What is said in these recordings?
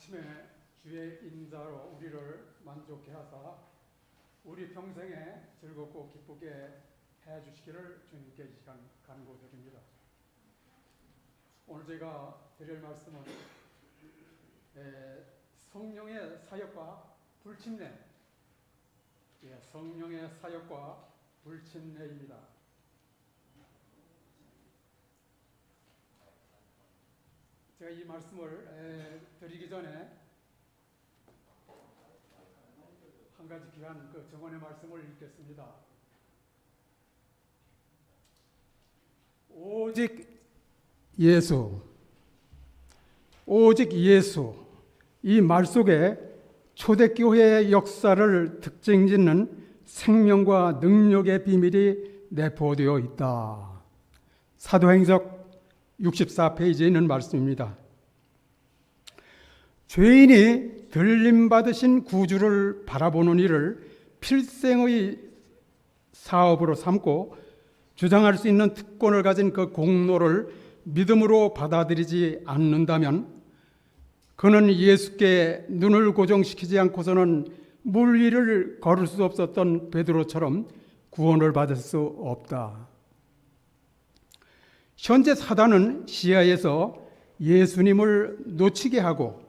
아침에 주의 인자로 우리를 만족케 하사 우리 평생에 즐겁고 기쁘게 해주시기를 주님께 이 시간 간구드립니다. 오늘 제가 드릴 말씀은 성령의 사역과 불침례, 성령의 사역과 불침례입니다. 제가 이 말씀을 드리기 전에 한 가지 귀한 정언의 말씀을 읽겠습니다. 오직 예수, 오직 예수, 이 말 속에 초대교회의 역사를 특징짓는 생명과 능력의 비밀이 내포되어 있다. 사도행적 64페이지에 있는 말씀입니다. 죄인이 들림받으신 구주를 바라보는 일을 필생의 사업으로 삼고 주장할 수 있는 특권을 가진 그 공로를 믿음으로 받아들이지 않는다면 그는 예수께 눈을 고정시키지 않고서는 물 위를 걸을 수 없었던 베드로처럼 구원을 받을 수 없다. 현재 사단은 시야에서 예수님을 놓치게 하고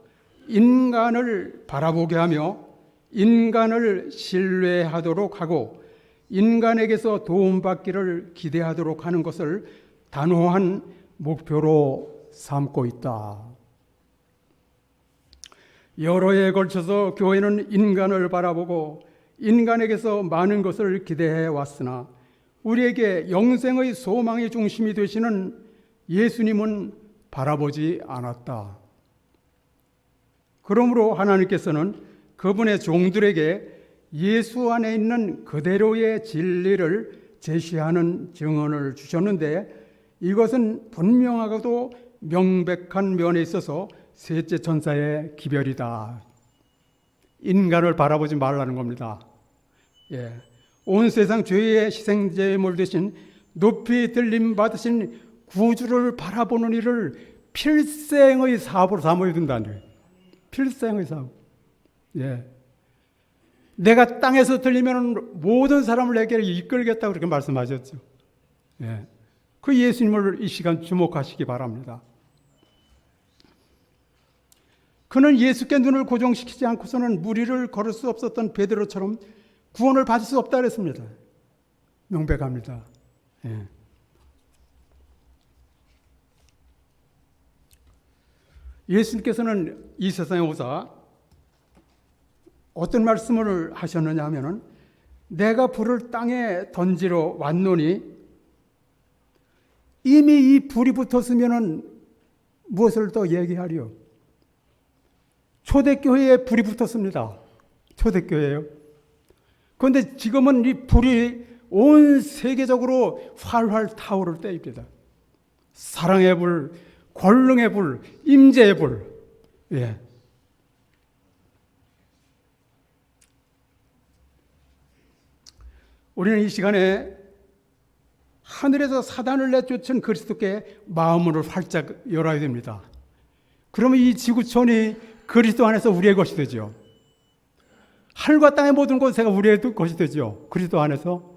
인간을 바라보게 하며 인간을 신뢰하도록 하고 인간에게서 도움받기를 기대하도록 하는 것을 단호한 목표로 삼고 있다. 여러 해에 걸쳐서 교회는 인간을 바라보고 인간에게서 많은 것을 기대해 왔으나 우리에게 영생의 소망의 중심이 되시는 예수님은 바라보지 않았다. 그러므로 하나님께서는 그분의 종들에게 예수 안에 있는 그대로의 진리를 제시하는 증언을 주셨는데 이것은 분명하고도 명백한 면에 있어서 셋째 천사의 기별이다. 인간을 바라보지 말라는 겁니다. 온 세상 죄의 희생제물 대신 높이 들림 받으신 구주를 바라보는 일을 필생의 사업으로 삼아야 된다는 거예요. 필생의 사업. 내가 땅에서 들리면 모든 사람을 내게 이끌겠다고 그렇게 말씀하셨죠. 그 예수님을 이 시간 주목하시기 바랍니다. 그는 예수께 눈을 고정시키지 않고서는 물 위를 걸을 수 없었던 베드로처럼 구원을 받을 수 없다 그랬습니다. 명백합니다. 예수님께서는 이 세상에 오사 어떤 말씀을 하셨느냐 하면은 내가 불을 땅에 던지러 왔노니 이미 이 불이 붙었으면은 무엇을 더 얘기하리요? 초대교회에 불이 붙었습니다. 초대교회예요. 그런데 지금은 이 불이 온 세계적으로 활활 타오를 때입니다. 사랑의 불, 권능의 불, 임재의 불. 우리는 이 시간에 하늘에서 사단을 내쫓은 그리스도께 마음을 활짝 열어야 됩니다. 그러면 이 지구촌이 그리스도 안에서 우리의 것이 되죠. 하늘과 땅의 모든 곳에가 우리의 것이 되죠. 그리스도 안에서.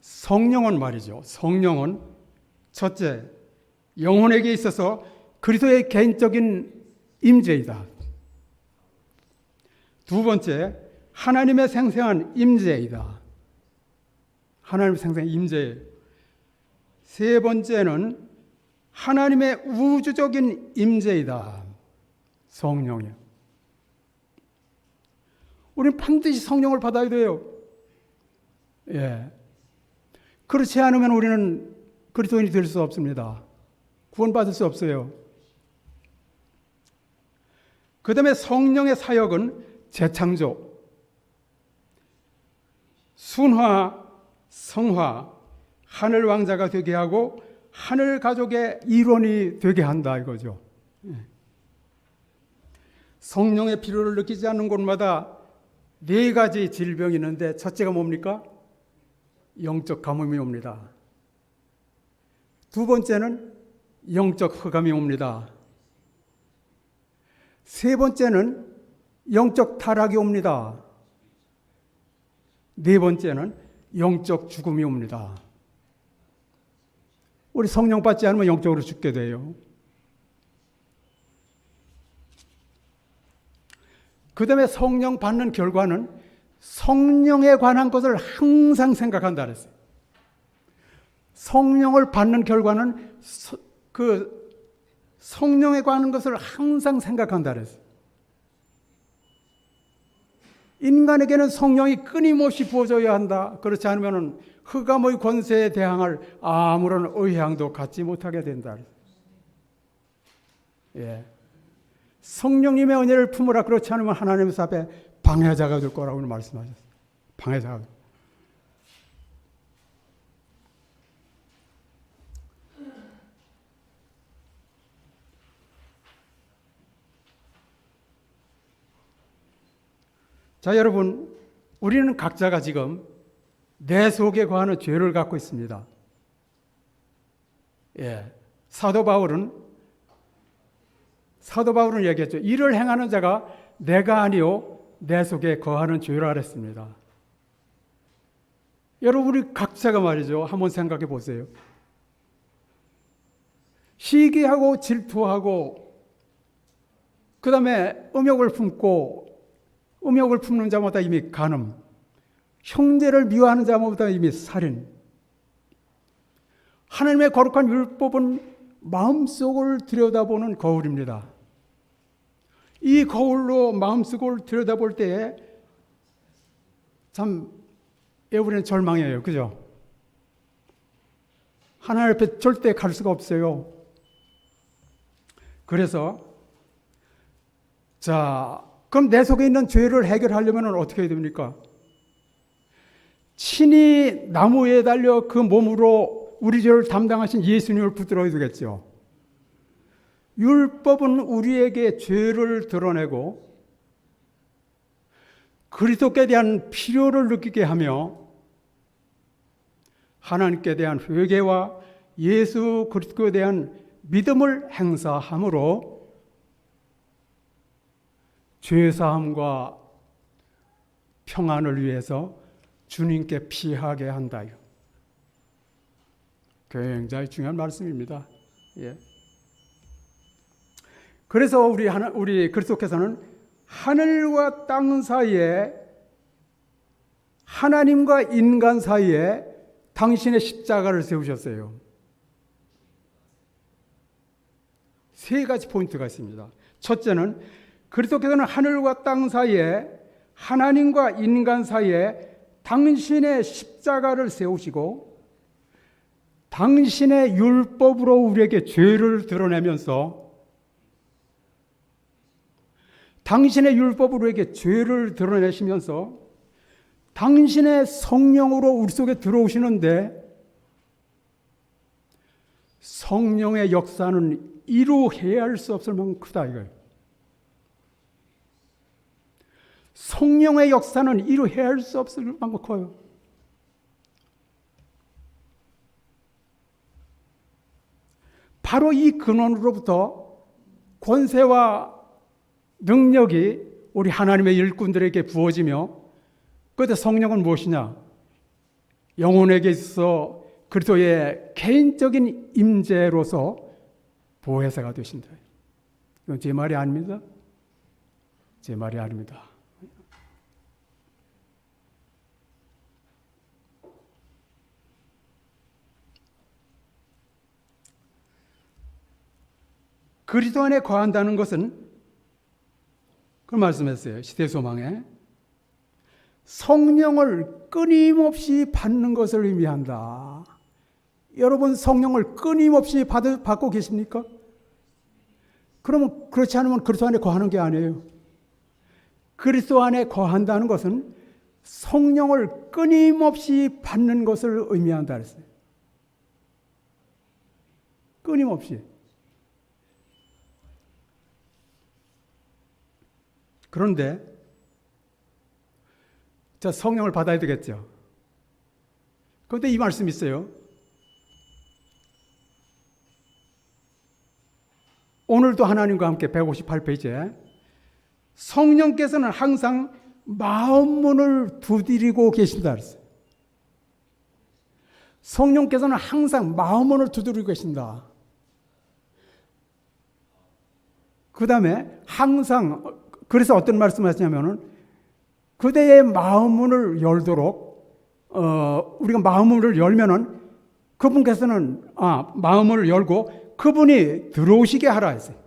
성령은 말이죠. 성령은 첫째, 영혼에게 있어서 그리스도의 개인적인 임재이다. 두 번째, 하나님의 생생한 임재이다. 하나님의 생생한 임재. 세 번째는 하나님의 우주적인 임재이다. 성령이요. 우리는 반드시 성령을 받아야 돼요. 그렇지 않으면 우리는 그리스도인이 될 수 없습니다. 구원받을 수 없어요. 그 다음에 성령의 사역은 재창조, 순화, 성화, 하늘 왕자가 되게 하고 하늘 가족의 일원이 되게 한다 이거죠. 성령의 필요를 느끼지 않는 곳마다 네 가지 질병이 있는데 첫째가 뭡니까? 영적 가뭄이 옵니다. 두 번째는 영적 흑암이 옵니다. 세 번째는 영적 타락이 옵니다. 네 번째는 영적 죽음이 옵니다. 우리 성령 받지 않으면 영적으로 죽게 돼요. 그 다음에 성령 받는 결과는 성령에 관한 것을 항상 생각한다 그랬어요. 성령을 받는 결과는 그 성령에 관한 것을 항상 생각한다 그랬어요. 인간에게는 성령이 끊임없이 부어져야 한다. 그렇지 않으면 흑암의 권세에 대항할 아무런 의향도 갖지 못하게 된다. 예. 성령님의 은혜를 품으라. 그렇지 않으면 하나님 앞에 방해자가 될 거라고 말씀하셨어요. 방해자가. 자, 여러분, 우리는 각자가 지금 내 속에 거하는 죄를 갖고 있습니다. 예. 사도 바울은 얘기했죠. 이를 행하는 자가 내가 아니요 내 속에 거하는 죄라 그랬습니다. 여러분, 우리 각자가 말이죠. 한번 생각해 보세요. 시기하고 질투하고 그 다음에 음욕을 품는 자마다 이미 간음, 형제를 미워하는 자마다 이미 살인. 하나님의 거룩한 율법은 마음속을 들여다보는 거울입니다. 이 거울로 마음속을 들여다볼 때에 참 우리는 절망해요. 그죠? 하나님 앞에 절대 갈 수가 없어요. 그래서 그럼 내 속에 있는 죄를 해결하려면 어떻게 해야 됩니까? 친히 나무에 달려 그 몸으로 우리 죄를 담당하신 예수님을 붙들어야 되겠죠. 율법은 우리에게 죄를 드러내고 그리스도께 대한 필요를 느끼게 하며 하나님께 대한 회개와 예수 그리스도에 대한 믿음을 행사함으로 죄사함과 평안을 위해서 주님께 피하게 한다. 굉장히 중요한 말씀입니다. 예. 그래서 우리 그리스도께서는 하늘과 땅 사이에, 하나님과 인간 사이에 당신의 십자가를 세우셨어요. 세 가지 포인트가 있습니다. 첫째는 그리스도께서는 하늘과 땅 사이에, 하나님과 인간 사이에 당신의 십자가를 세우시고 당신의 율법으로 우리에게 죄를 드러내면서 당신의 율법으로 우리에게 죄를 드러내시면서 당신의 성령으로 우리 속에 들어오시는데 성령의 역사는 이루 헤아릴 수 없을 만큼 크다 이거예요. 성령의 역사는 이루 헤아릴 수 없을 만큼 커요. 바로 이 근원으로부터 권세와 능력이 우리 하나님의 일꾼들에게 부어지며 그때 성령은 무엇이냐? 영혼에게 있어 그리스도의 개인적인 임재로서 보혜사가 되신다. 이건 제 말이 아닙니다. 제 말이 아닙니다. 그리스도 안에 거한다는 것은 그 말씀했어요. 시대소망에 성령을 끊임없이 받는 것을 의미한다. 여러분 성령을 끊임없이 받고 계십니까? 그러면 그렇지 않으면 그리스도 안에 거하는 게 아니에요. 그리스도 안에 거한다는 것은 성령을 끊임없이 받는 것을 의미한다 그랬어요. 끊임없이. 그런데 저 성령을 받아야 되겠죠. 그런데 이 말씀이 있어요. 오늘도 하나님과 함께 158페이지에 성령께서는 항상 마음문을 두드리고 계신다 그랬어요. 성령께서는 항상 마음문을 두드리고 계신다. 그 다음에 항상, 그래서 어떤 말씀을 하시냐면은 그대의 마음문을 열도록 우리가 마음문을 열면은 그분께서는 마음을 열고 그분이 들어오시게 하라 했어요.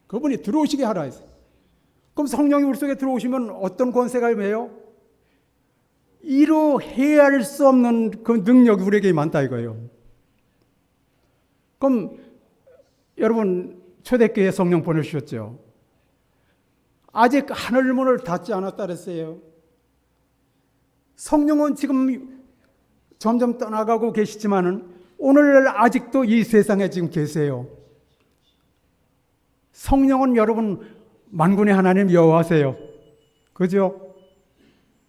그분이 들어오시게 하라 했어요. 그럼 성령이 우리 속에 들어오시면 어떤 권세가 임해요? 이루 헤아릴 수 없는 그 능력이 우리에게 많다 이거예요. 그럼 여러분 초대교회에 성령 보내주셨죠? 아직 하늘문을 닫지 않았다 그랬어요. 성령은 지금 점점 떠나가고 계시지만은 오늘날 아직도 이 세상에 지금 계세요. 성령은 여러분 만군의 하나님 여호와세요. 그죠?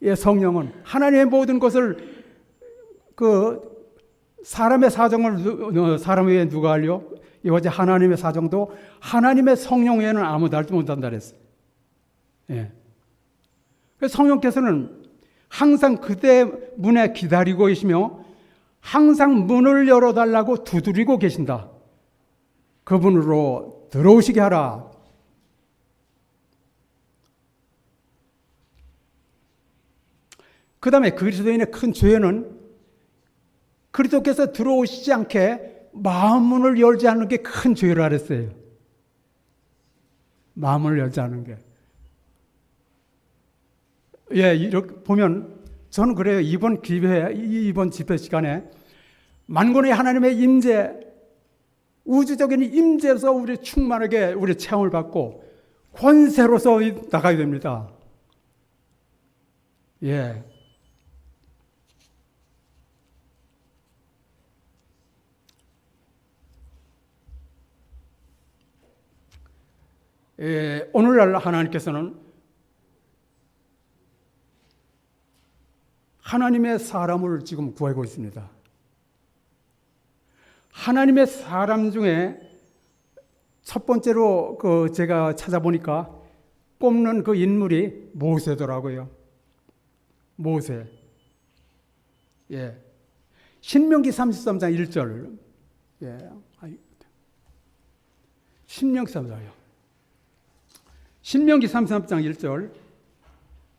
예, 성령은 하나님의 모든 것을 사람의 사정을 사람 외에 누가 알려? 어제 하나님의 사정도 하나님의 성령 외에는 아무도 알지 못한다 그랬어요. 예. 그래서 성령께서는 항상 그대 문에 기다리고 계시며 항상 문을 열어달라고 두드리고 계신다. 그분으로 들어오시게 하라. 그 다음에 그리스도인의 큰 죄는 그리스도께서 들어오시지 않게 마음문을 열지 않는 게 큰 죄라 그랬어요. 마음을 열지 않는 게. 예, 이렇게 보면 저는 그래요. 이번 집회 시간에 만군의 하나님의 임재, 우주적인 임재에서 우리 충만하게 우리 체험을 받고 권세로서 나가야 됩니다. 예. 오늘날 하나님께서는 하나님의 사람을 지금 구하고 있습니다. 하나님의 사람 중에 첫 번째로 제가 찾아보니까 꼽는 그 인물이 모세더라고요. 모세. 예. 신명기 33장 1절. 예. 신명기 33장. 신명기 33장 1절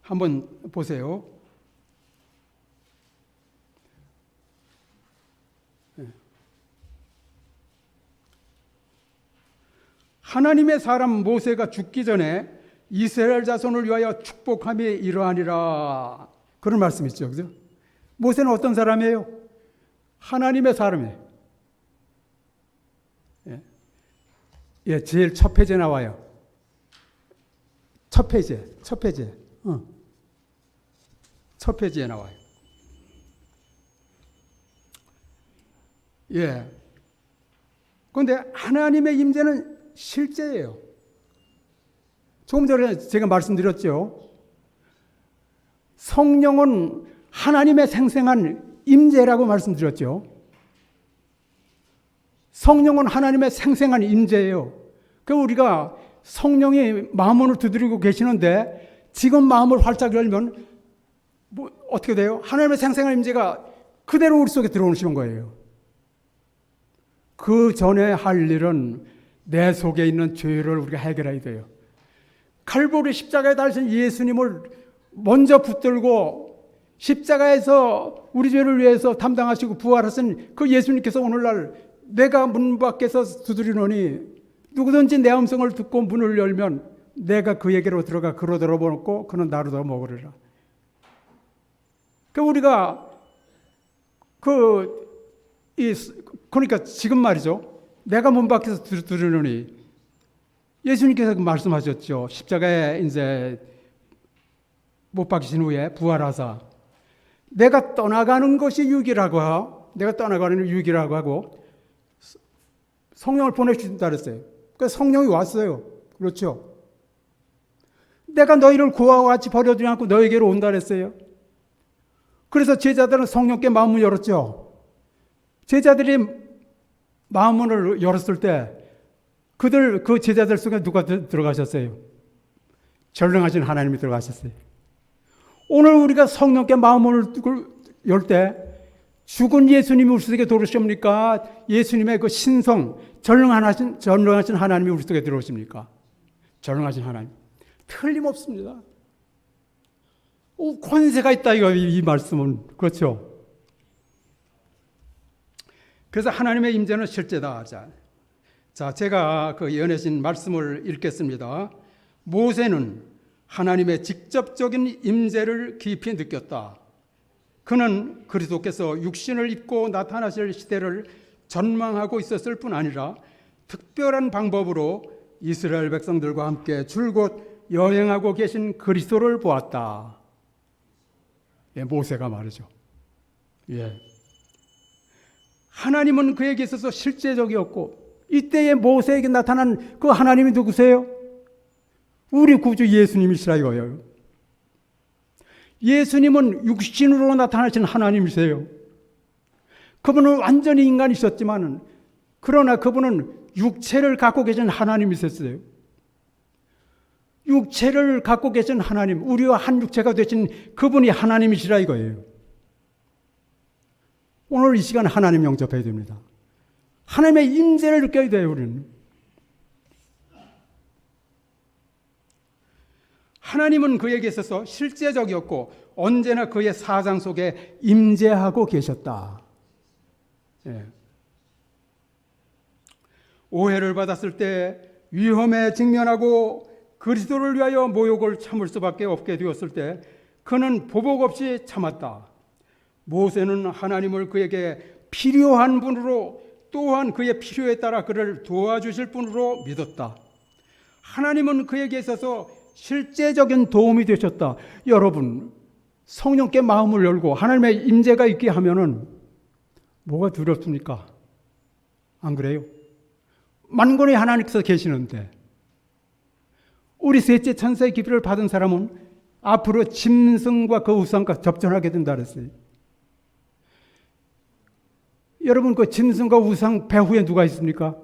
한번 보세요. 하나님의 사람 모세가 죽기 전에 이스라엘 자손을 위하여 축복함이 이러하니라. 그런 말씀 있죠. 그죠? 모세는 어떤 사람이에요? 하나님의 사람이에요. 예, 제일 첫 페이지에 나와요. 첫 페이지에 나와요. 예. 그런데 하나님의 임재는 실제예요. 조금 전에 제가 말씀드렸죠. 성령은 하나님의 생생한 임재라고 말씀드렸죠. 성령은 하나님의 생생한 임재예요. 그러니까 우리가 성령이 마음문을 두드리고 계시는데 지금 마음을 활짝 열면 어떻게 돼요? 하나님의 생생한 임재가 그대로 우리 속에 들어오시는 거예요. 그 전에 할 일은 내 속에 있는 죄를 우리가 해결해야 돼요. 칼보리 십자가에 달리신 예수님을 먼저 붙들고 십자가에서 우리 죄를 위해서 담당하시고 부활하신 그 예수님께서 오늘날 내가 문 밖에서 두드리노니 누구든지 내 음성을 듣고 문을 열면 내가 그에게로 들어가 그로 들어보고 그는 나로 더 먹으리라. 우리가 그러니까 지금 말이죠. 내가 문 밖에서 두드리노니 예수님께서 말씀하셨죠. 십자가에 이제 못 박히신 후에 부활하사 내가 떠나가는 것이 유익이라고 하고 성령을 보내주신다 그랬어요. 그러니까 성령이 왔어요. 그렇죠. 내가 너희를 고아와 같이 버려두지 않고 너에게로 온다 그랬어요. 그래서 제자들은 성령께 마음을 열었죠. 제자들이 마음문을 열었을 때 그 제자들 속에 누가 들어가셨어요? 전능하신 하나님이 들어가셨어요. 오늘 우리가 성령께 마음문을 열 때 죽은 예수님이 우리 속에 들어오십니까? 예수님의 그 신성, 전능하신 하나님이 우리 속에 들어오십니까? 전능하신 하나님. 틀림없습니다. 권세가 있다, 이 말씀은. 그렇죠? 그래서 하나님의 임재는 실제다. 자, 제가 그 예언하신 말씀을 읽겠습니다. 모세는 하나님의 직접적인 임재를 깊이 느꼈다. 그는 그리스도께서 육신을 입고 나타나실 시대를 전망하고 있었을 뿐 아니라 특별한 방법으로 이스라엘 백성들과 함께 줄곧 여행하고 계신 그리스도를 보았다. 예, 모세가 말이죠. 예. 하나님은 그에게 있어서 실제적이었고 이때에 모세에게 나타난 그 하나님이 누구세요? 우리 구주 예수님이시라 이거예요. 예수님은 육신으로 나타나신 하나님이세요. 그분은 완전히 인간이셨지만 그러나 그분은 육체를 갖고 계신 하나님이셨어요. 육체를 갖고 계신 하나님, 우리와 한 육체가 되신 그분이 하나님이시라 이거예요. 오늘 이 시간 하나님 영접해야 됩니다. 하나님의 임재를 느껴야 돼요, 우리는. 하나님은 그에게 있어서 실제적이었고 언제나 그의 사장 속에 임재하고 계셨다. 예. 오해를 받았을 때 위험에 직면하고 그리스도를 위하여 모욕을 참을 수밖에 없게 되었을 때 그는 보복 없이 참았다. 모세는 하나님을 그에게 필요한 분으로 또한 그의 필요에 따라 그를 도와주실 분으로 믿었다. 하나님은 그에게 있어서 실제적인 도움이 되셨다. 여러분, 성령께 마음을 열고 하나님의 임재가 있게 하면은 뭐가 두렵습니까? 안 그래요? 만군의 하나님께서 계시는데 우리 셋째 천사의 기별을 받은 사람은 앞으로 짐승과 그 우상과 접전하게 된다 그랬어요. 여러분, 그 짐승과 우상 배후에 누가 있습니까?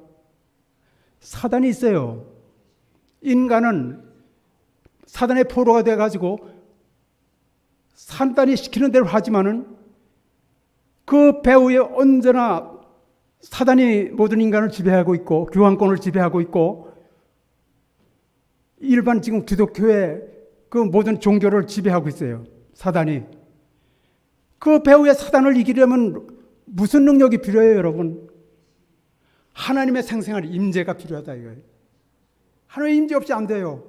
사단이 있어요. 인간은 사단의 포로가 돼가지고 사단이 시키는 대로 하지만은 그 배후에 언제나 사단이 모든 인간을 지배하고 있고 교황권을 지배하고 있고 일반 지금 기독교의 그 모든 종교를 지배하고 있어요. 사단이. 그 배후에 사단을 이기려면 무슨 능력이 필요해요, 여러분? 하나님의 생생한 임재가 필요하다 이거예요. 하나님의 임재 없이 안 돼요.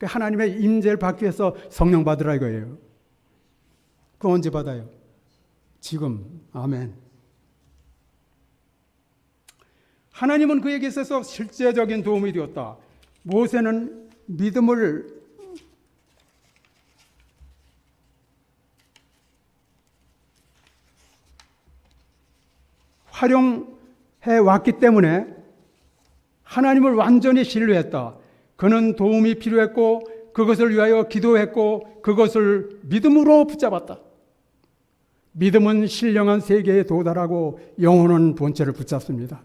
하나님의 임재를 받기 위해서 성령 받으라 이거예요. 그거 언제 받아요? 지금. 아멘. 하나님은 그에게 있어서 실제적인 도움이 되었다. 모세는 믿음을 활용해 왔기 때문에 하나님을 완전히 신뢰했다. 그는 도움이 필요했고 그것을 위하여 기도했고 그것을 믿음으로 붙잡았다. 믿음은 신령한 세계에 도달하고 영혼은 본체를 붙잡습니다.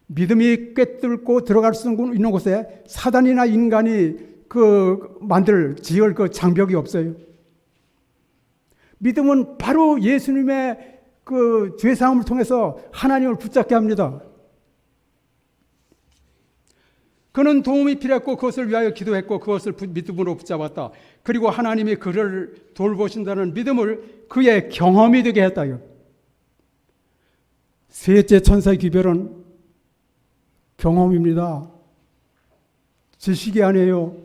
믿음이 꿰뚫고 들어갈 수 있는 곳에 사단이나 인간이 지을 그 장벽이 없어요. 믿음은 바로 예수님의 그 죄사함을 통해서 하나님을 붙잡게 합니다. 그는 도움이 필요했고 그것을 위하여 기도했고 그것을 믿음으로 붙잡았다. 그리고 하나님이 그를 돌보신다는 믿음을 그의 경험이 되게 했다. 셋째 천사의 기별은 경험입니다. 지식이 아니에요.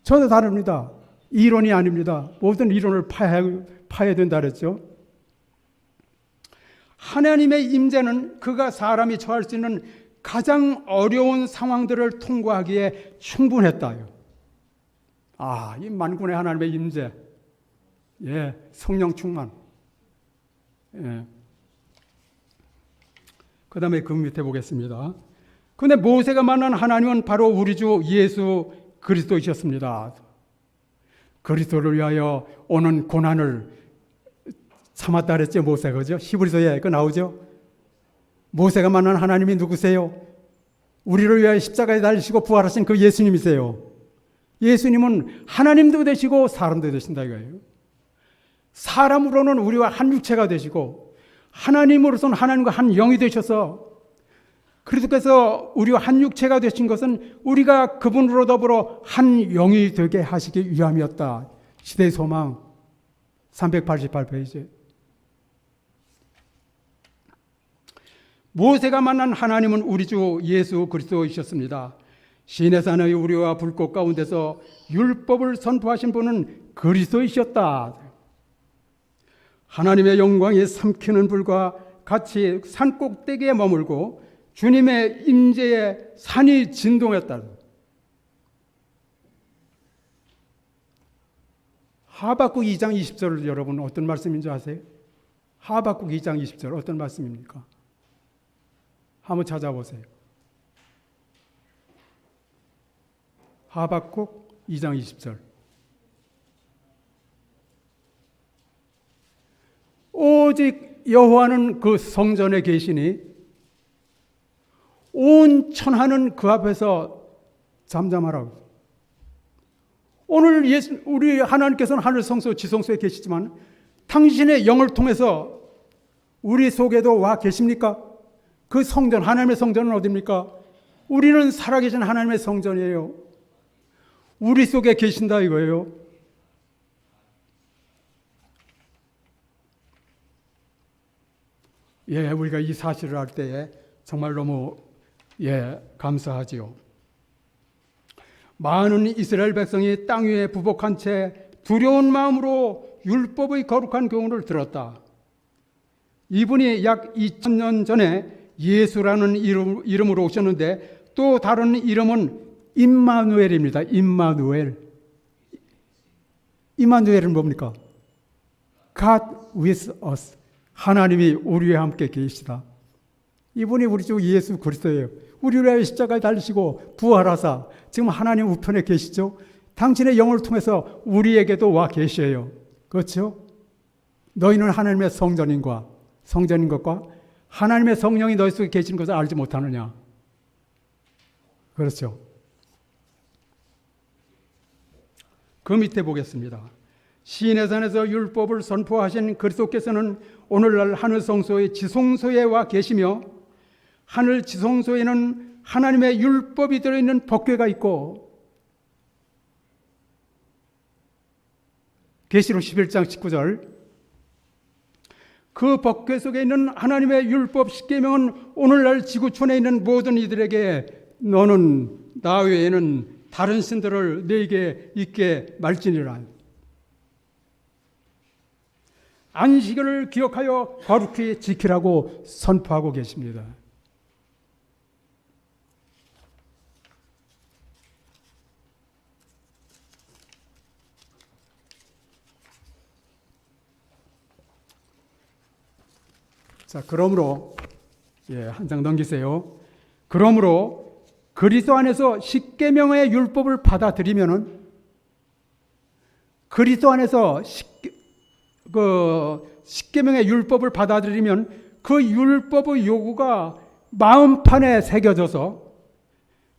전혀 다릅니다. 이론이 아닙니다. 모든 이론을 파야 된다 그랬죠. 하나님의 임재는 그가 사람이 처할 수 있는 가장 어려운 상황들을 통과하기에 충분했다요. 이 만군의 하나님의 임재, 성령 충만. 그 다음에 그 밑에 보겠습니다. 근데 모세가 만난 하나님은 바로 우리 주 예수 그리스도이셨습니다. 그리스도를 위하여 오는 고난을 참았다 그랬죠, 모세가. 그죠? 히브리서에 그 나오죠? 모세가 만난 하나님이 누구세요? 우리를 위하여 십자가에 달리시고 부활하신 그 예수님이세요. 예수님은 하나님도 되시고 사람도 되신다 이거예요. 사람으로는 우리와 한 육체가 되시고 하나님으로서는 하나님과 한 영이 되셔서, 그리스도께서 우리와 한 육체가 되신 것은 우리가 그분으로 더불어 한 영이 되게 하시기 위함이었다. 시대의 소망 388페이지. 모세가 만난 하나님은 우리 주 예수 그리스도이셨습니다. 시내산의 우리와 불꽃 가운데서 율법을 선포하신 분은 그리스도이셨다. 하나님의 영광이 삼키는 불과 같이 산 꼭대기에 머물고 주님의 임재에 산이 진동했다. 하박국 2장 20절 여러분 어떤 말씀인지 아세요? 하박국 2장 20절 어떤 말씀입니까? 한번 찾아보세요. 하박국 2장 20절. 오직 여호와는 그 성전에 계시니 온 천하는 그 앞에서 잠잠하라고. 오늘 우리 하나님께서는 하늘 성소 지성소에 계시지만 당신의 영을 통해서 우리 속에도 와 계십니까? 그 성전, 하나님의 성전은 어디입니까? 우리는 살아계신 하나님의 성전이에요. 우리 속에 계신다 이거예요. 예, 우리가 이 사실을 알 때에 정말 너무 감사하지요. 많은 이스라엘 백성이 땅 위에 부복한 채 두려운 마음으로 율법의 거룩한 교훈을 들었다. 이분이 약 2000년 전에 예수라는 이름으로 오셨는데 또 다른 이름은 임마누엘입니다. 임마누엘. 임마누엘은 뭡니까? God with us. 하나님이 우리와 함께 계시다. 이분이 우리 주 예수 그리스도예요. 우리를 위하여 십자가에 달리시고 부활하사 지금 하나님 우편에 계시죠. 당신의 영을 통해서 우리에게도 와 계셔요. 그렇죠? 너희는 하나님의 성전인 것과 하나님의 성령이 너희 속에 계시는 것을 알지 못하느냐. 그렇죠? 그 밑에 보겠습니다. 시내산에서 율법을 선포하신 그리스도께서는 오늘날 하늘 성소의 지성소에 와 계시며 하늘 지성소에는 하나님의 율법이 들어있는 법궤가 있고 계시록 11장 19절 그 법궤 속에 있는 하나님의 율법 십계명은 오늘날 지구촌에 있는 모든 이들에게 너는 나 외에는 다른 신들을 너에게 있게 말지니라. 안식일을 기억하여 거룩히 지키라고 선포하고 계십니다. 자, 그러므로 한 장 넘기세요. 그러므로 그리스도 안에서 십계명의 율법을 받아들이면은 그리스도 안에서 십계명의 율법을 받아들이면 그 율법의 요구가 마음판에 새겨져서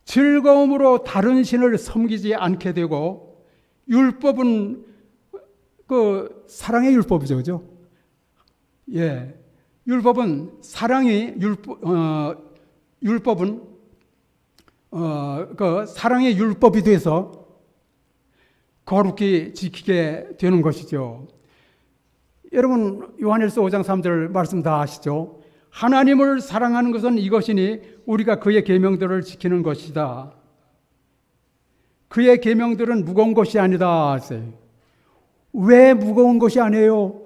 즐거움으로 다른 신을 섬기지 않게 되고 율법은 그 사랑의 율법이죠, 그죠? 율법은 율법은 그 사랑의 율법이 돼서 거룩히 지키게 되는 것이죠. 여러분 요한일서 5장 3절 말씀 다 아시죠? 하나님을 사랑하는 것은 이것이니 우리가 그의 계명들을 지키는 것이다. 그의 계명들은 무거운 것이 아니다. 왜 무거운 것이 아니에요?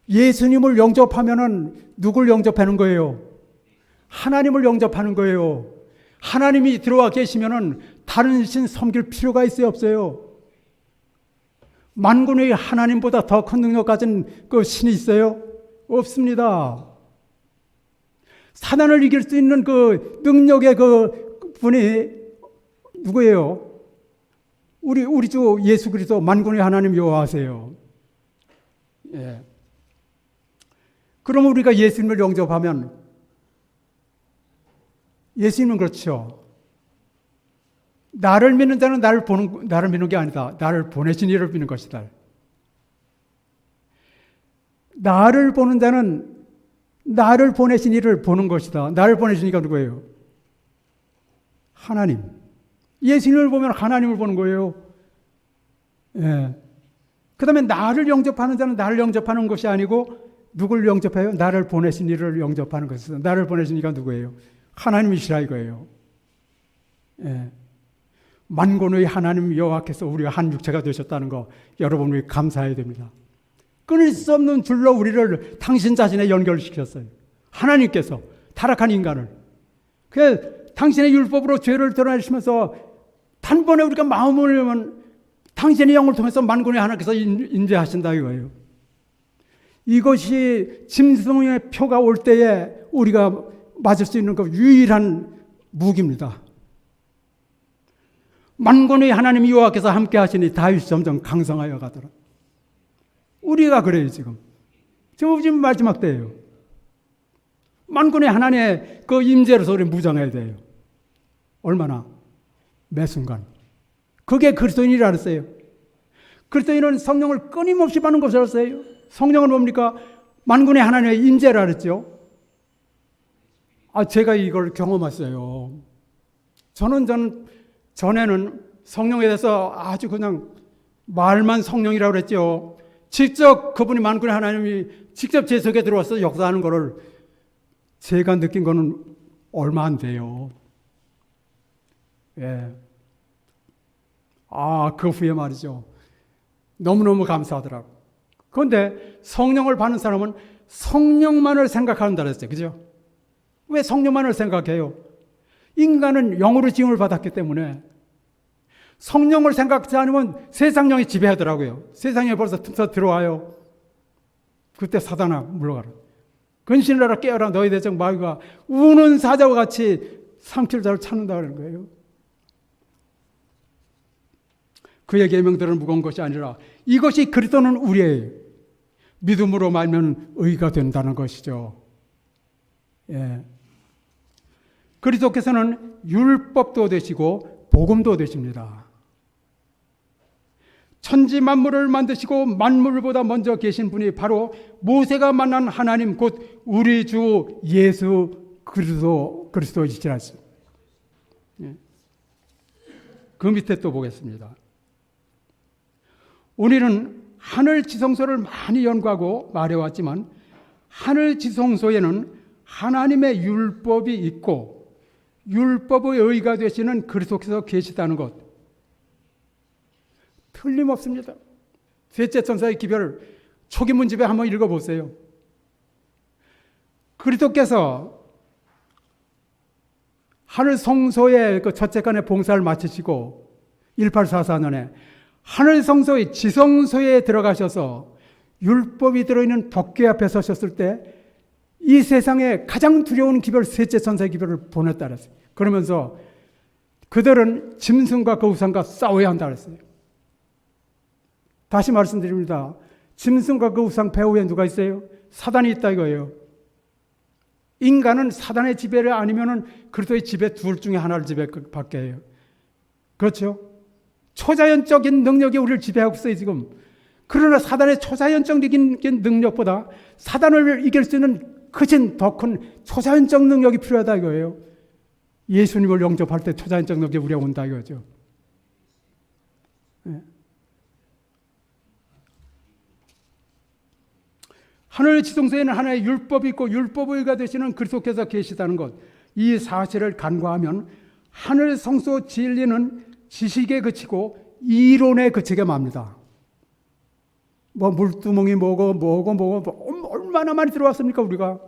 예수님을 영접하면은 누굴 영접하는 거예요? 하나님을 영접하는 거예요. 하나님이 들어와 계시면은 다른 신 섬길 필요가 있어요, 없어요? 만군의 하나님보다 더 큰 능력 가진 그 신이 있어요? 없습니다. 사단을 이길 수 있는 그 능력의 그 분이 누구예요? 우리 주 예수 그리스도 만군의 하나님 여호와세요. 예. 그럼 우리가 예수님을 영접하면 예수님은 그렇죠. 나를 믿는 자는 나를 믿는 게 아니다. 나를 보내신 이를 믿는 것이다. 나를 보는 자는 나를 보내신 이를 보는 것이다. 나를 보내신 이가 누구예요? 하나님. 예수님을 보면 하나님을 보는 거예요. 예. 그 다음에 나를 영접하는 자는 나를 영접하는 것이 아니고 누굴 영접해요? 나를 보내신 이를 영접하는 것이다. 나를 보내신 이가 누구예요? 하나님이시라 이거예요. 예. 만군의 하나님 여호와께서 우리가 한 육체가 되셨다는 거 여러분 우리 감사해야 됩니다. 끊을 수 없는 줄로 우리를 당신 자신에 연결시켰어요. 하나님께서 타락한 인간을. 그 당신의 율법으로 죄를 드러내시면서 단번에 우리가 마음을 열면 당신의 영을 통해서 만군의 하나님께서 인재하신다 이거예요. 이것이 짐승의 표가 올 때에 우리가 맞을 수 있는 그 유일한 무기입니다. 만군의 하나님 여호와께서 함께 하시니 다윗이 점점 강성하여 가더라. 우리가 그래요 지금. 지금 마지막 때예요. 만군의 하나님의 그 임재로서 우리 무장해야 돼요. 얼마나? 매 순간. 그게 그리스도인이라 그랬어요. 그리스도인은 성령을 끊임없이 받는 것이었어요. 성령은 뭡니까? 만군의 하나님의 임재라 그랬죠. 제가 이걸 경험했어요. 저는 전에는 성령에 대해서 아주 그냥 말만 성령이라고 그랬죠. 직접 그분이 만군의 하나님이 직접 제 속에 들어와서 역사하는 거를 제가 느낀 거는 얼마 안 돼요. 예. 그 후에 말이죠. 너무너무 감사하더라고. 그런데 성령을 받는 사람은 성령만을 생각한다 그랬어요. 그죠? 왜 성령만을 생각해요? 인간은 영으로 지음을 받았기 때문에 성령을 생각하지 않으면 세상 영이 지배하더라고요. 세상에 벌써 틈새 들어와요. 그때 사단아 물러가라. 근신을 하라 깨어라 너희 대적 마귀가 우는 사자와 같이 삼킬 자를 찾는다 그러는 거예요. 그의 계명들은 무거운 것이 아니라 이것이 그리스도는 우리의 믿음으로 말면 의가 된다는 것이죠. 예. 그리스도께서는 율법도 되시고 복음도 되십니다. 천지 만물을 만드시고 만물보다 먼저 계신 분이 바로 모세가 만난 하나님 곧 우리 주 예수 그리스도이시라. 예. 그 밑에 또 보겠습니다. 우리는 하늘 지성소를 많이 연구하고 말해왔지만 하늘 지성소에는 하나님의 율법이 있고 율법의 의가 되시는 그리스도께서 계시다는 것 틀림없습니다. 셋째 천사의 기별 초기 문집에 한번 읽어보세요. 그리스도께서 하늘 성소의 그 첫째간의 봉사를 마치시고 1844년에 하늘 성소의 지성소에 들어가셔서 율법이 들어있는 법궤 앞에 서셨을 때 이 세상에 가장 두려운 기별 셋째 천사의 기별을 보냈다 그랬어요. 그러면서 그들은 짐승과 그 우상과 싸워야 한다 그랬어요. 다시 말씀드립니다. 짐승과 그 우상 배후에 누가 있어요? 사단이 있다 이거예요. 인간은 사단의 지배를 아니면은 그리스도의 지배 둘 중에 하나를 지배받게 해요. 그렇죠? 초자연적인 능력이 우리를 지배하고 있어요 지금. 그러나 사단의 초자연적인 능력보다 사단을 이길 수 있는 더 큰 초자연적 능력이 필요하다 이거예요. 예수님을 영접할 때 초자연적 능력이 우리가 온다 이거죠. 네. 하늘 지성소에는 하나의 율법이 있고 율법의가 되시는 그리스도께서 계시다는 것, 이 사실을 간과하면 하늘 성소 진리는 지식에 그치고 이론에 그치게 맙니다. 물두멍이 뭐고 얼마나 많이 들어왔습니까 우리가?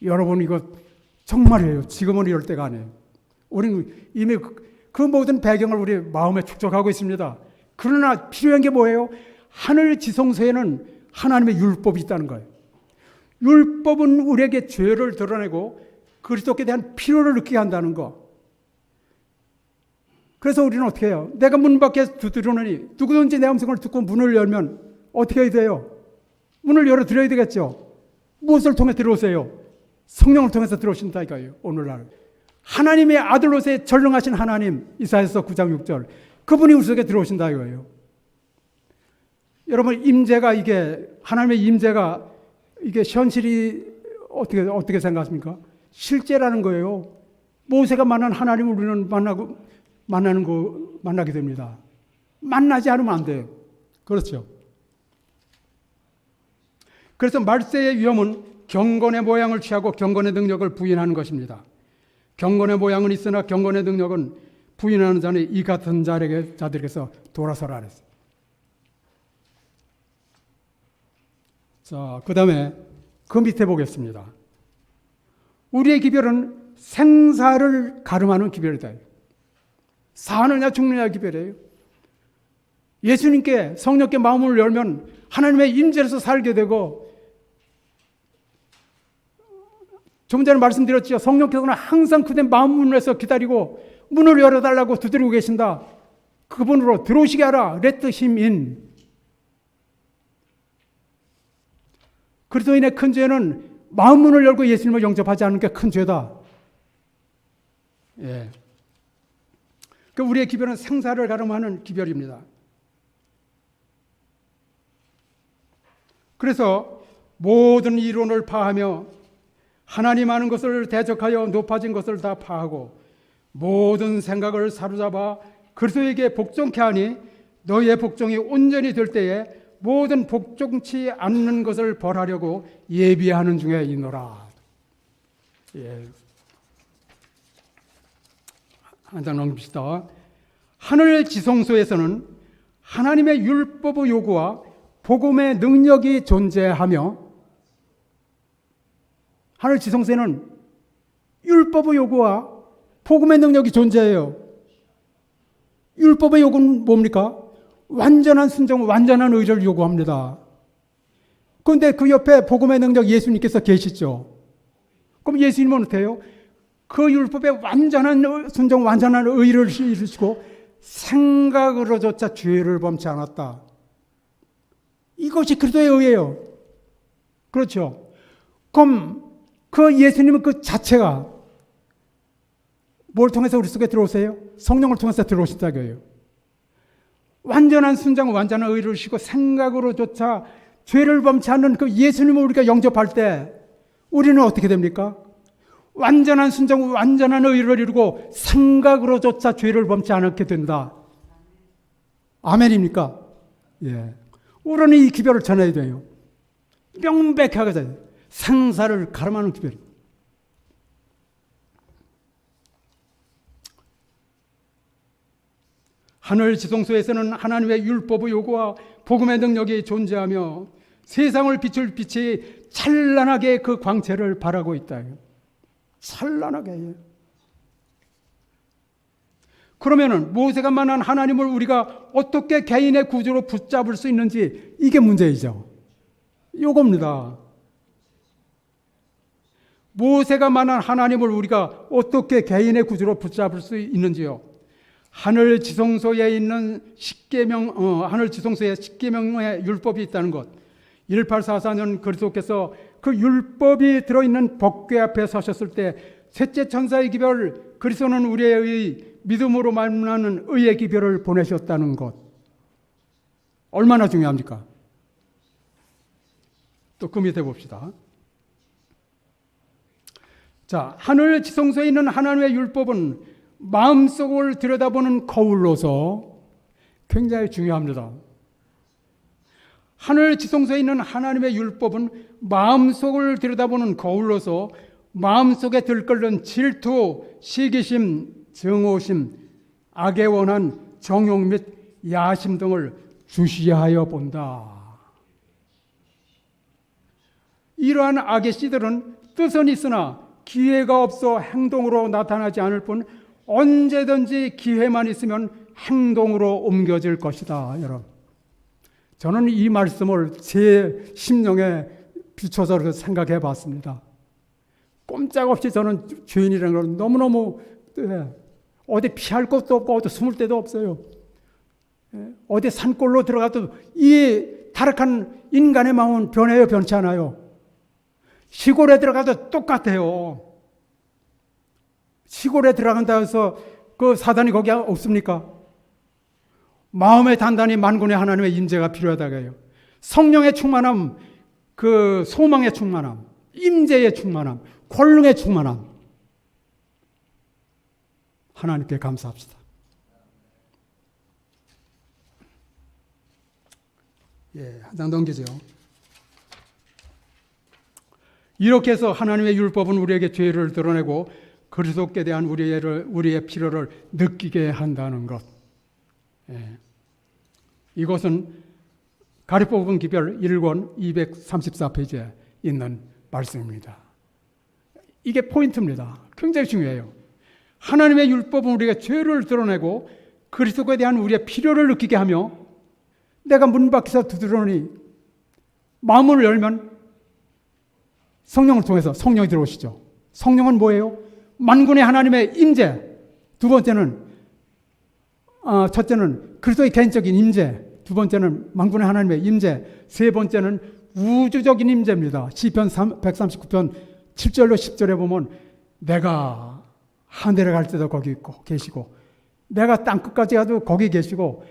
여러분 이거 정말이에요. 지금은 이럴 때가 아니에요. 우리는 이미 그 모든 배경을 우리 마음에 축적하고 있습니다. 그러나 필요한 게 뭐예요? 하늘 지성소에는 하나님의 율법이 있다는 거예요. 율법은 우리에게 죄를 드러내고 그리스도께 대한 필요를 느끼게 한다는 거. 그래서 우리는 어떻게 해요? 내가 문 밖에 두드리노니 누구든지 내 음성을 듣고 문을 열면 어떻게 해야 돼요? 문을 열어드려야 되겠죠. 무엇을 통해 들어오세요? 성령을 통해서 들어오신다 이거예요. 오늘날 하나님의 아들로서의 전능하신 하나님, 이사야서 9장 6절, 그분이 우리 속에 들어오신다 이거예요. 여러분, 임재가, 이게 하나님의 임재가 이게 현실이 어떻게 생각하십니까? 실제라는 거예요. 모세가 만난 하나님을 우리는 만나게 됩니다. 만나지 않으면 안 돼요. 그렇죠. 그래서 말세의 위험은 경건의 모양을 취하고 경건의 능력을 부인하는 것입니다. 경건의 모양은 있으나 경건의 능력은 부인하는 자는 이 같은 자들에게서 돌아서라 그랬어요. 자, 그 다음에 그 밑에 보겠습니다. 우리의 기별은 생사를 가름하는 기별이다. 사느냐 죽느냐 기별이에요. 예수님께, 성령께 마음을 열면 하나님의 임재로서 살게 되고, 좀 전에 말씀드렸죠. 성령께서는 항상 그대 마음 문에서 기다리고 문을 열어달라고 두드리고 계신다. 그분으로 들어오시게 하라. Let him in. 그리스도인의 큰 죄는 마음 문을 열고 예수님을 영접하지 않는 게 큰 죄다. 예. 그러니까 우리의 기별은 생사를 가름하는 기별입니다. 그래서 모든 이론을 파하며 하나님 아는 것을 대적하여 높아진 것을 다 파하고 모든 생각을 사로잡아 그리스도에게 복종케 하니 너희의 복종이 온전히 될 때에 모든 복종치 않는 것을 벌하려고 예비하는 중에 있노라. 예. 한 장 넘깁시다. 하늘 지성소에서는 하나님의 율법의 요구와 복음의 능력이 존재하며, 하늘 지성소에는 율법의 요구와 복음의 능력이 존재해요. 율법의 요구는 뭡니까? 완전한 순종, 완전한 의를 요구합니다. 그런데 그 옆에 복음의 능력 예수님께서 계시죠. 그럼 예수님은 어때요? 그 율법의 완전한 순종, 완전한 의를 이루시고 생각으로조차 죄를 범치 않았다. 이것이 그리스도의 의예요. 그렇죠. 그럼 그 예수님은 그 자체가 뭘 통해서 우리 속에 들어오세요? 성령을 통해서 들어오신다고 해요. 완전한 순종, 완전한 의를 이루시고 생각으로조차 죄를 범치 않는 그 예수님을 우리가 영접할 때 우리는 어떻게 됩니까? 완전한 순종, 완전한 의를 이루고 생각으로조차 죄를 범치 않게 된다. 아멘입니까? 예. 우리는 이 기별을 전해야 돼요. 명백하게 돼요. 생사를 가름하는 기별. 하늘 지성소에서는 하나님의 율법의 요구와 복음의 능력이 존재하며 세상을 비출 빛이 찬란하게 그 광채를 발하고 있다. 찬란하게. 그러면은 모세가 만난 하나님을 우리가 어떻게 개인의 구조로 붙잡을 수 있는지, 이게 문제이죠. 요겁니다. 모세가 만난 하나님을 우리가 어떻게 개인의 구조로 붙잡을 수 있는지요. 하늘 지성소에 있는 하늘 지성소에 십계명의 율법이 있다는 것. 1844년 그리스도께서 그 율법이 들어있는 법궤 앞에 서셨을 때 셋째 천사의 기별, 그리스도는 우리의 믿음으로 만나는 의의 기별을 보내셨다는 것. 얼마나 중요합니까? 또 그 밑에 봅시다. 자, 하늘 지성소에 있는 하나님의 율법은 마음속을 들여다보는 거울로서 굉장히 중요합니다. 하늘 지성소에 있는 하나님의 율법은 마음속을 들여다보는 거울로서 마음속에 들끓는 질투, 시기심, 증오심, 악에 원한 정욕 및 야심 등을 주시하여 본다. 이러한 악의 씨들은 뜻은 있으나 기회가 없어 행동으로 나타나지 않을 뿐 언제든지 기회만 있으면 행동으로 옮겨질 것이다. 여러분, 저는 이 말씀을 제 심령에 비춰서 생각해 봤습니다. 꼼짝없이 저는 죄인이라는 걸 너무너무 어디 피할 곳도 없고 어디 숨을 데도 없어요. 어디 산골로 들어가도 이 타락한 인간의 마음은 변해요, 변치 않아요. 시골에 들어가도 똑같아요. 시골에 들어간다 해서 그 사단이 거기 없습니까? 마음에 단단히 만군의 하나님의 임재가 필요하다고 해요. 성령의 충만함, 그 소망의 충만함, 임재의 충만함, 권능의 충만함. 하나님께 감사합시다. 한 장 넘기죠. 이렇게 해서 하나님의 율법은 우리에게 죄를 드러내고 그리스도께 대한 우리의 필요를 느끼게 한다는 것. 이것은 가리포분 기별 1권 234페이지에 있는 말씀입니다. 이게 포인트입니다. 굉장히 중요해요. 하나님의 율법은 우리가 죄를 드러내고 그리스도에 대한 우리의 필요를 느끼게 하며 내가 문 밖에서 두드러니 마음을 열면 성령을 통해서 성령이 들어오시죠. 성령은 뭐예요? 만군의 하나님의 임재. 두 번째는 첫째는 그리스도의 개인적인 임재. 두 번째는 만군의 하나님의 임재. 세 번째는 우주적인 임재입니다. 시편 139편 7절로 10절에 보면 내가 하늘에 갈 때도 거기 있고 계시고 내가 땅끝까지 가도 거기 계시고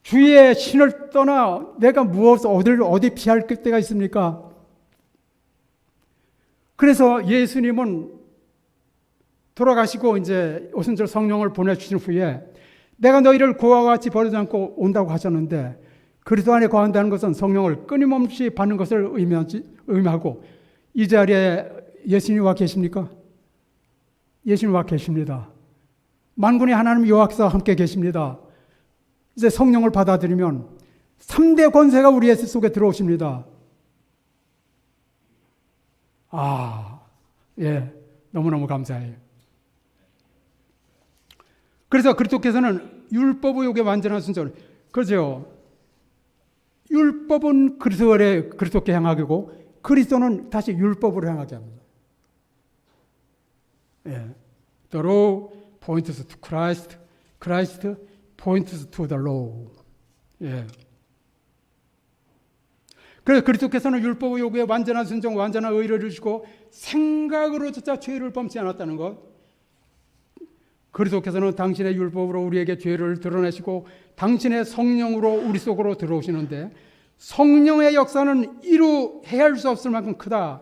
주의 신을 떠나 내가 무엇을 어디 피할 때가 있습니까? 그래서 예수님은 돌아가시고 이제 오순절 성령을 보내주신 후에 내가 너희를 고아와 같이 버리지 않고 온다고 하셨는데 그리스도 안에 거한다는 것은 성령을 끊임없이 받는 것을 의미하고 이 자리에 예수님이 와 계십니까? 예수님이 와 계십니다. 만군의 하나님 여호와께서 함께 계십니다. 이제 성령을 받아들이면 3대 권세가 우리 속에 들어오십니다. 너무너무 감사해요. 그래서 그리스도께서는 율법의 욕에 완전한 순종. 그렇죠. 율법은 그리스도께 향하고 그리스도는 다시 율법으로 향하게 합니다. The law points to Christ. Christ points to the law. 그래서 그리스도께서는 율법의 요구에 완전한 순종, 완전한 의를 주시고 생각으로조차 죄를 범치 않았다는 것. 그리스도께서는 당신의 율법으로 우리에게 죄를 드러내시고 당신의 성령으로 우리 속으로 들어오시는데 성령의 역사는 이루 헤아릴 수 없을 만큼 크다.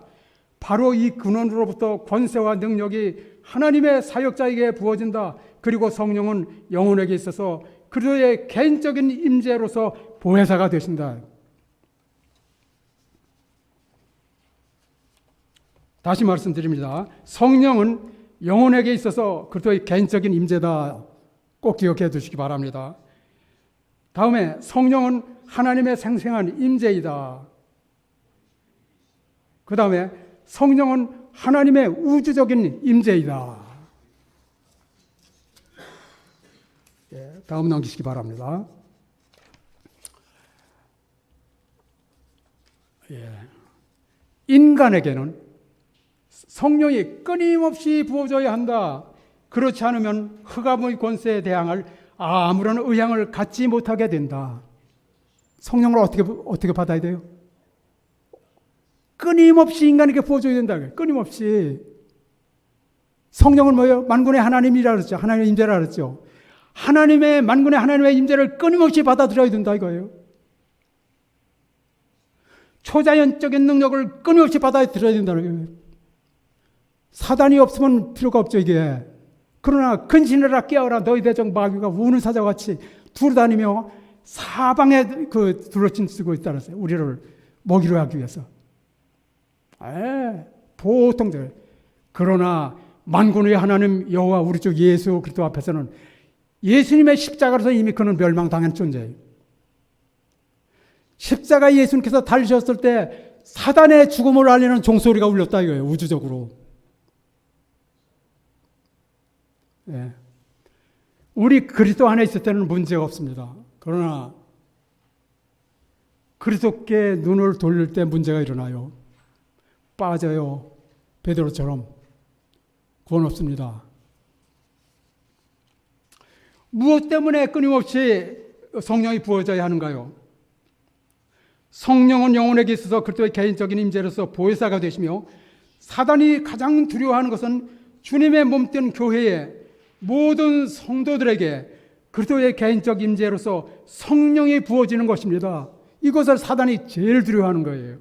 바로 이 근원으로부터 권세와 능력이 하나님의 사역자에게 부어진다. 그리고 성령은 영혼에게 있어서 그리스도의 개인적인 임재로서 보혜사가 되신다. 다시 말씀드립니다. 성령은 영혼에게 있어서 그리스도의 개인적인 임재다. 꼭 기억해 두시기 바랍니다. 다음에 성령은 하나님의 생생한 임재이다. 그 다음에 성령은 하나님의 우주적인 임재이다. 다음 넘기시기 바랍니다. 인간에게는 성령이 끊임없이 부어져야 한다. 그렇지 않으면 흑암의 권세에 대항할 아무런 의향을 갖지 못하게 된다. 성령을 어떻게 받아야 돼요? 끊임없이 인간에게 부어줘야 된다. 끊임없이. 성령은 뭐예요? 만군의 하나님이라 그랬죠. 하나님의 임재라 그랬죠. 만군의 하나님의 임재를 끊임없이 받아들여야 된다 이거예요. 초자연적인 능력을 끊임없이 받아들여야 된다는 거예요. 사단이 없으면 필요가 없죠 이게. 그러나 근신해라 깨어라 너희 대적 마귀가 우는 사자같이 두루다니며 사방에 둘러친 쓰고 있다는 거예요. 우리를 먹이려 하기 위해서. 보통들. 그러나 만군의 하나님 여호와 우리 주 예수 그리스도 앞에서는 예수님의 십자가로서 이미 그는 멸망당한 존재예요. 십자가 예수님께서 달리셨을 때 사단의 죽음을 알리는 종소리가 울렸다 이거예요. 우주적으로. 우리 그리스도 안에 있을 때는 문제가 없습니다. 그러나 그리스도께 눈을 돌릴 때 문제가 일어나요. 빠져요. 베드로처럼. 구원 없습니다. 무엇 때문에 끊임없이 성령이 부어져야 하는가요? 성령은 영혼에게 있어서 그리스도의 개인적인 임재로서 보혜사가 되시며, 사단이 가장 두려워하는 것은 주님의 몸된 교회의 모든 성도들에게 그리스도의 개인적 임재로서 성령이 부어지는 것입니다. 이것을 사단이 제일 두려워하는 거예요.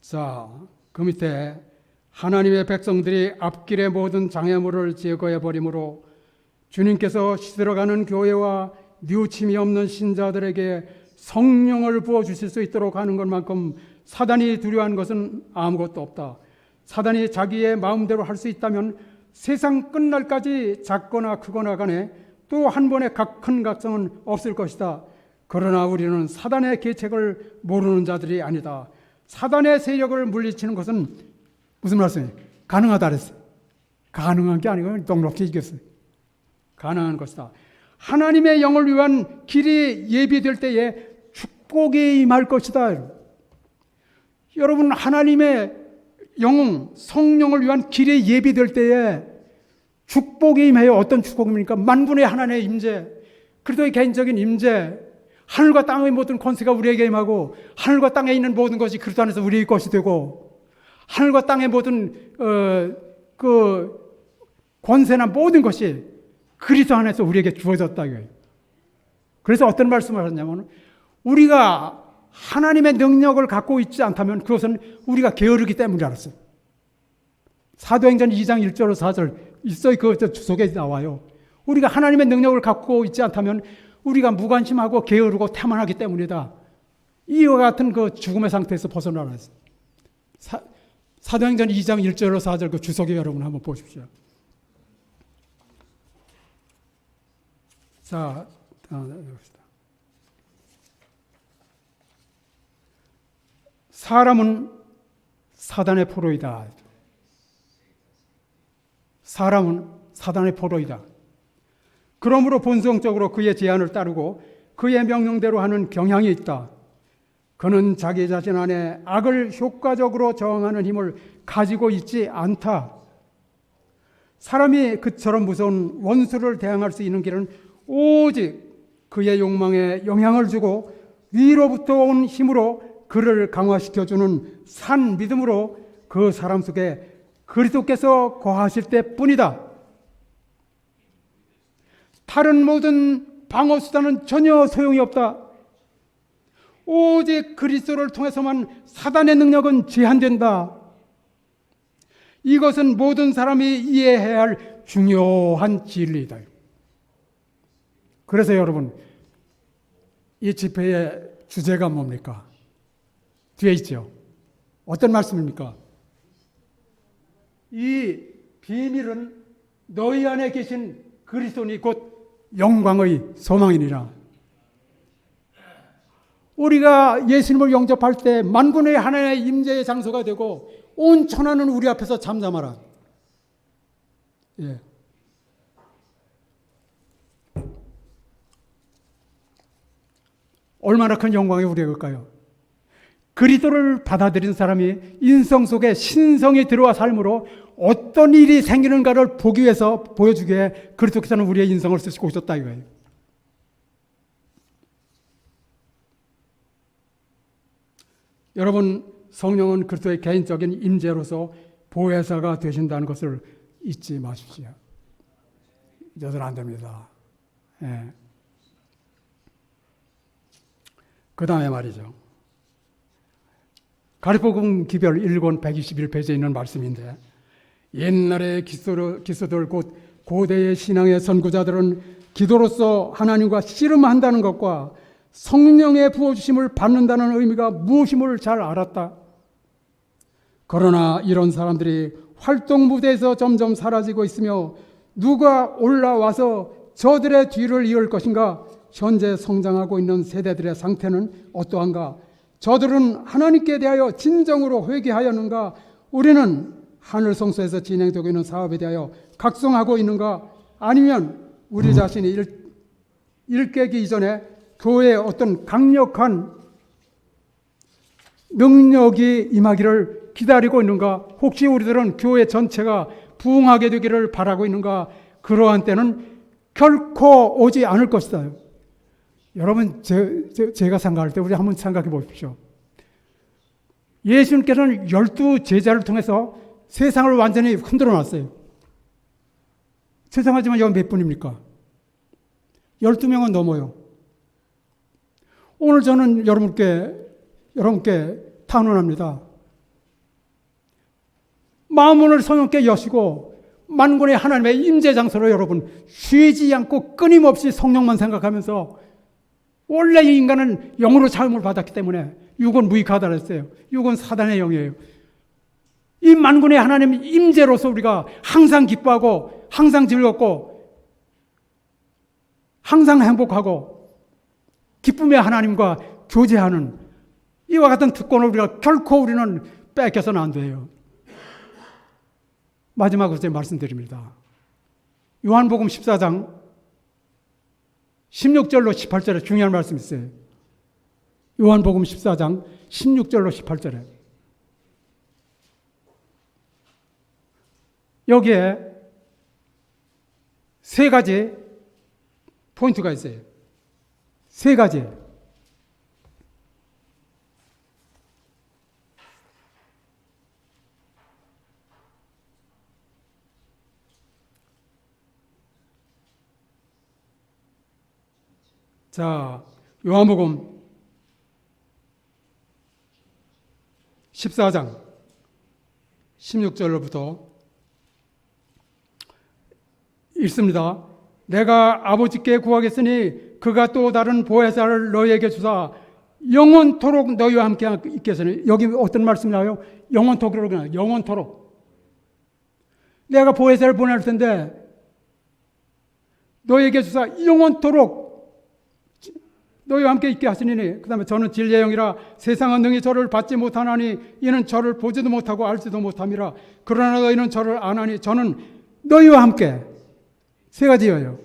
자, 그 밑에 하나님의 백성들이 앞길의 모든 장애물을 제거해 버림으로 주님께서 시들어가는 교회와 뉘우침이 없는 신자들에게 성령을 부어주실 수 있도록 하는 것만큼 사단이 두려워하는 것은 아무것도 없다. 사단이 자기의 마음대로 할 수 있다면 세상 끝날까지 작거나 크거나 간에 또 한 번의 큰 각성은 없을 것이다. 그러나 우리는 사단의 계책을 모르는 자들이 아니다. 사단의 세력을 물리치는 것은 무슨 말씀이에요? 가능하다 그랬어요. 가능한 게 아니고 넉넉히 이겼어요. 가능한 것이다. 하나님의 영을 위한 길이 예비될 때에 축복이 임할 것이다. 여러분, 하나님의 영, 성령을 위한 길이 예비될 때에 축복이 임해요. 어떤 축복입니까? 만군의 하나님의 임재, 그리스도의 개인적인 임재, 하늘과 땅의 모든 권세가 우리에게 임하고, 하늘과 땅에 있는 모든 것이 그리스도 안에서 우리의 것이 되고, 하늘과 땅의 모든 그 권세나 모든 것이 그리스도 안에서 우리에게 주어졌다 이거예요. 그래서 어떤 말씀을 하셨냐면, 우리가 하나님의 능력을 갖고 있지 않다면 그것은 우리가 게으르기 때문에 알았어요. 사도행전 2장 1절 4절 있어요. 그 주석에 나와요. 우리가 하나님의 능력을 갖고 있지 않다면 우리가 무관심하고 게으르고 태만하기 때문이다. 이와 같은 그 죽음의 상태에서 벗어나라 했어요. 사도행전 2장 1절 4절 그 주석에 여러분 한번 보십시오. 자, 사람은 사단의 포로이다. 사람은 사단의 포로이다. 그러므로 본성적으로 그의 제안을 따르고 그의 명령대로 하는 경향이 있다. 그는 자기 자신 안에 악을 효과적으로 저항하는 힘을 가지고 있지 않다. 사람이 그처럼 무서운 원수를 대항할 수 있는 길은 오직 그의 욕망에 영향을 주고 위로부터 온 힘으로 그를 강화시켜주는 산 믿음으로 그 사람 속에 그리스도께서 거하실 때뿐이다. 다른 모든 방어 수단은 전혀 소용이 없다. 오직 그리스도를 통해서만 사단의 능력은 제한된다. 이것은 모든 사람이 이해해야 할 중요한 진리이다. 그래서 여러분, 이 집회의 주제가 뭡니까? 뒤에 있죠. 어떤 말씀입니까? 이 비밀은 너희 안에 계신 그리스도니 곧 영광의 소망이니라. 우리가 예수님을 영접할 때 만군의 하나님의 임재의 장소가 되고 온 천하는 우리 앞에서 잠잠하라. 예. 얼마나 큰 영광이 우리에게 올까요? 그리스도를 받아들인 사람이 인성 속에 신성이 들어와 삶으로 어떤 일이 생기는가를 보기 위해서 보여주기에 그리스도께서는 우리의 인성을 쓰시고 오셨다 이거예요. 여러분, 성령은 그리스도의 개인적인 임재로서 보혜사가 되신다는 것을 잊지 마십시오. 잊어서는 안 됩니다. 예. 그 다음에 말이죠. 가르포금 기별 1권 121페이지에 있는 말씀인데, 옛날의 기수들 곧 고대의 신앙의 선구자들은 기도로서 하나님과 씨름한다는 것과 성령의 부어주심을 받는다는 의미가 무엇임을 잘 알았다. 그러나 이런 사람들이 활동 무대에서 점점 사라지고 있으며 누가 올라와서 저들의 뒤를 이을 것인가? 현재 성장하고 있는 세대들의 상태는 어떠한가? 저들은 하나님께 대하여 진정으로 회개하였는가? 우리는 하늘 성소에서 진행되고 있는 사업에 대하여 각성하고 있는가? 아니면 우리 자신이 일 깨기 이전에 교회에 어떤 강력한 능력이 임하기를 기다리고 있는가? 혹시 우리들은 교회 전체가 부흥하게 되기를 바라고 있는가? 그러한 때는 결코 오지 않을 것이다. 여러분, 제가 생각할 때 우리 한번 생각해 보십시오. 예수님께서는 12제자를 통해서 세상을 완전히 흔들어 놨어요. 죄송하지만 여기 몇 분입니까? 12명은 넘어요. 오늘 저는 여러분께 탄원합니다. 마음문을 성령께 여시고 만군의 하나님의 임재 장소로 여러분 쉬지 않고 끊임없이 성령만 생각하면서 원래 이 인간은 영으로 자음을 받았기 때문에 육은 무익하다 했어요. 육은 사단의 영이에요. 이 만군의 하나님 임재로서 우리가 항상 기뻐하고 항상 즐겁고 항상 행복하고 기쁨의 하나님과 교제하는 이와 같은 특권을 우리가 결코 우리는 뺏겨서는 안 돼요. 마지막으로 제가 말씀드립니다. 요한복음 14장 16절로 18절에 중요한 말씀이 있어요. 요한복음 14장 16절로 18절에 여기에 세 가지 포인트가 있어요. 세 가지. 자, 요한복음 14장 16절로부터 읽습니다. 내가 아버지께 구하겠으니 그가 또 다른 보혜사를 너희에게 주사 영원토록 너희와 함께 있게 하시니. 여기 어떤 말씀이 나와요? 영원토록. 영원토록. 내가 보혜사를 보낼 텐데 너희에게 주사 영원토록 너희와 함께 있게 하시니. 그 다음에 저는 진리의 영이라 세상은 능히 저를 받지 못하나니 이는 저를 보지도 못하고 알지도 못함이라. 그러나 너희는 저를 아나니 저는 너희와 함께. 세 가지예요.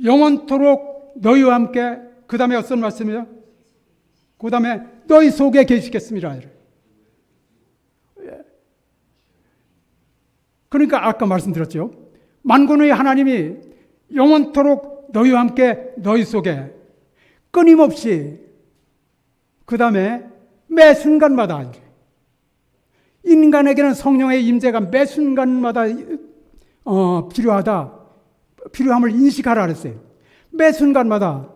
영원토록 너희와 함께. 그 다음에 어떤 말씀이요? 그 다음에 너희 속에 계시겠습니다. 그러니까 아까 말씀드렸죠. 만군의 하나님이 영원토록 너희와 함께 너희 속에 끊임없이 그 다음에 매 순간마다 인간에게는 성령의 임재가 매 순간마다 필요함을 인식하라 그랬어요. 매 순간마다.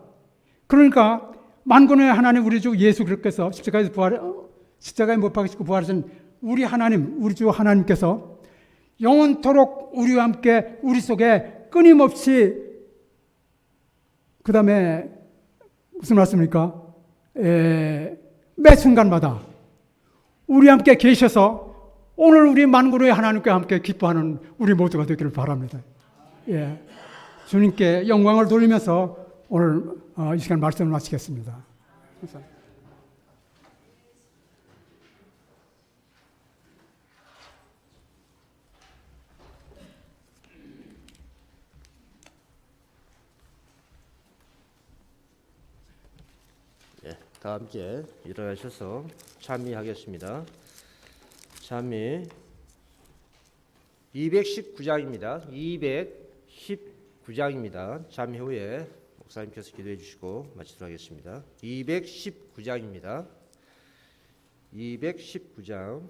그러니까 만군의 하나님 우리 주 예수 그리스도께서 십자가에 못 박히시고 부활하신 우리 하나님, 우리 주 하나님께서 영원토록 우리와 함께 우리 속에 끊임없이 그 다음에 무슨 말씀입니까? 매 순간마다 우리 함께 계셔서 오늘 우리 만군의 하나님과 함께 기뻐하는 우리 모두가 되기를 바랍니다. 예. 주님께 영광을 돌리면서 오늘 이 시간 말씀을 마치겠습니다. 감사합니다. 다 함께 일어나셔서 찬미하겠습니다. 찬미 219장입니다. 219장입니다. 찬미 후에 목사님께서 기도해 주시고 마치도록 하겠습니다. 219장입니다. 219장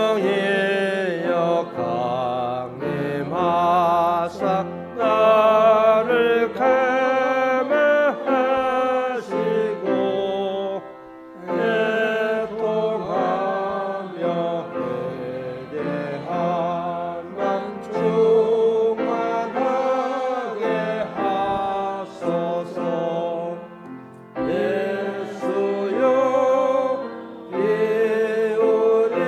성령의 역강림하사 나를 감화하시고 애통하며 회개한 맘 충만하게 하소서. 예수여 우리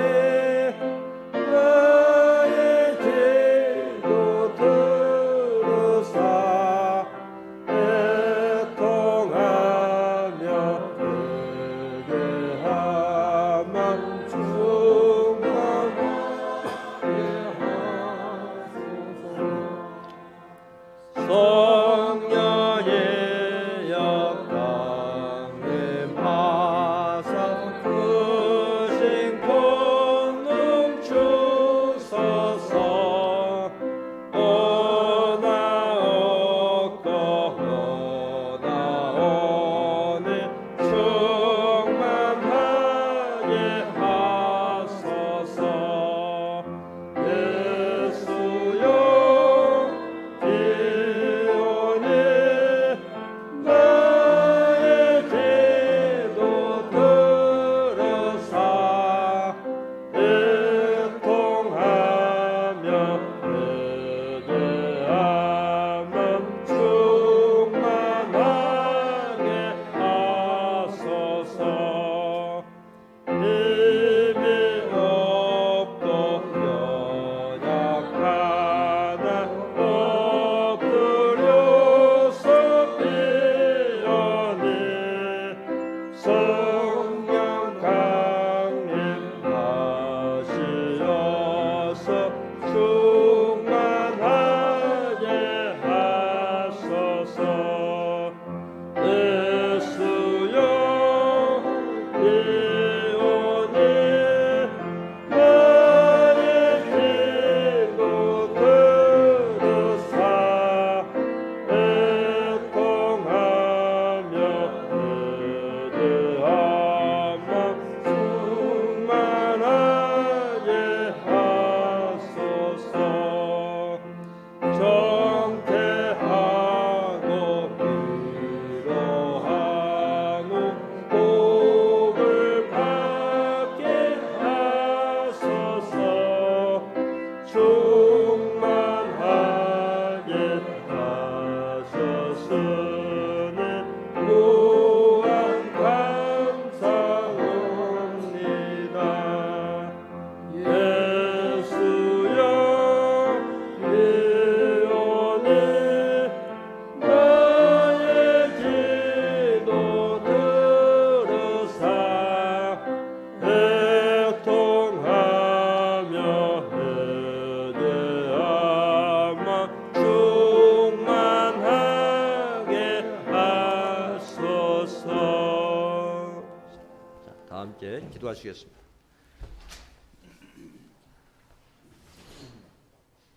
다 함께 기도하시겠습니다.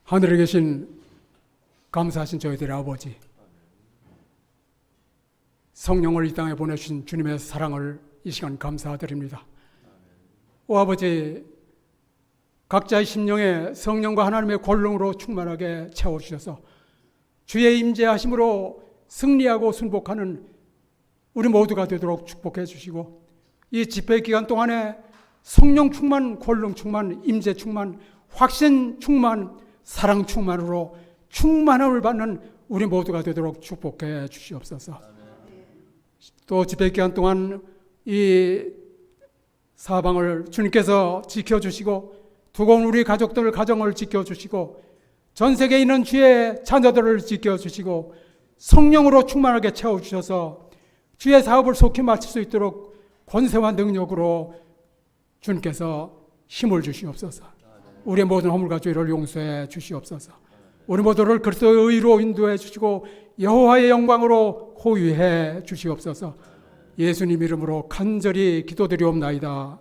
하늘에 계신 감사하신 저희들의 아버지, 성령을 이 땅에 보내주신 주님의 사랑을 이 시간 감사드립니다. 오 아버지, 각자의 심령에 성령과 하나님의 권능으로 충만하게 채워주셔서 주의 임재하심으로 승리하고 순복하는 우리 모두가 되도록 축복해 주시고, 이 집회 기간 동안에 성령 충만, 권능 충만, 임재 충만, 확신 충만, 사랑 충만으로 충만함을 받는 우리 모두가 되도록 축복해 주시옵소서. 또 집회 기간 동안 이 사방을 주님께서 지켜주시고, 두고 온 우리 가족들 가정을 지켜주시고, 전 세계에 있는 주의 자녀들을 지켜주시고, 성령으로 충만하게 채워주셔서 주의 사업을 속히 마칠 수 있도록 권세와 능력으로 주님께서 힘을 주시옵소서. 우리의 모든 허물과 죄를 용서해 주시옵소서. 우리 모두를 그리스도의 의로 인도해 주시고 여호와의 영광으로 호위해 주시옵소서. 예수님 이름으로 간절히 기도드리옵나이다.